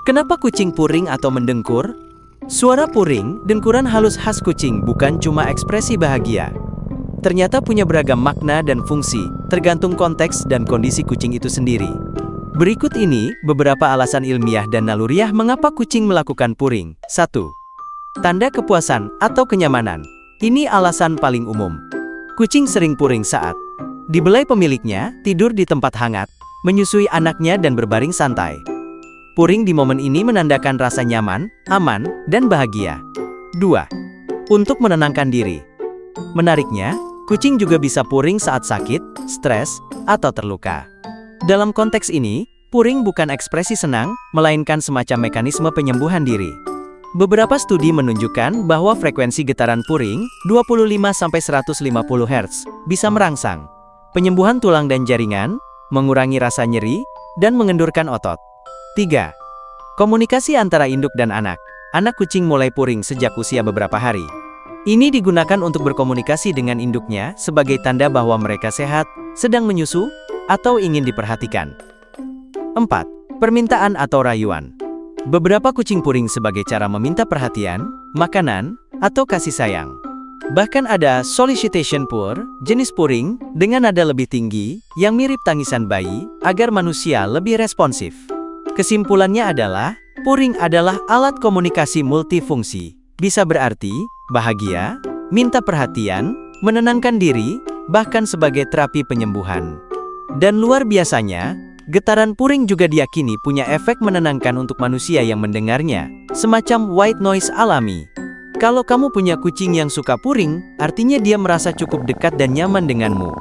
Kenapa kucing puring atau mendengkur? Suara puring, dengkuran halus khas kucing bukan cuma ekspresi bahagia. Ternyata punya beragam makna dan fungsi, tergantung konteks dan kondisi kucing itu sendiri. Berikut ini beberapa alasan ilmiah dan naluriah mengapa kucing melakukan puring. 1. Tanda kepuasan atau kenyamanan. Ini alasan paling umum. Kucing sering puring saat dibelai pemiliknya, tidur di tempat hangat, menyusui anaknya dan berbaring santai. Puring di momen ini menandakan rasa nyaman, aman, dan bahagia. 2. Untuk menenangkan diri. Menariknya, kucing juga bisa puring saat sakit, stres, atau terluka. Dalam konteks ini, puring bukan ekspresi senang, melainkan semacam mekanisme penyembuhan diri. Beberapa studi menunjukkan bahwa frekuensi getaran puring, 25–150 Hz, bisa merangsang penyembuhan tulang dan jaringan, mengurangi rasa nyeri, dan mengendurkan otot. 3. Komunikasi antara induk dan anak. Anak kucing mulai puring sejak usia beberapa hari. Ini digunakan untuk berkomunikasi dengan induknya sebagai tanda bahwa mereka sehat, sedang menyusu, atau ingin diperhatikan. 4. Permintaan atau rayuan. Beberapa kucing puring sebagai cara meminta perhatian, makanan, atau kasih sayang. Bahkan ada solicitation purr, jenis puring, dengan nada lebih tinggi, yang mirip tangisan bayi, agar manusia lebih responsif. Kesimpulannya adalah, puring adalah alat komunikasi multifungsi. Bisa berarti, bahagia, minta perhatian, menenangkan diri, bahkan sebagai terapi penyembuhan. Dan luar biasanya, getaran puring juga diyakini punya efek menenangkan untuk manusia yang mendengarnya, semacam white noise alami. Kalau kamu punya kucing yang suka puring, artinya dia merasa cukup dekat dan nyaman denganmu.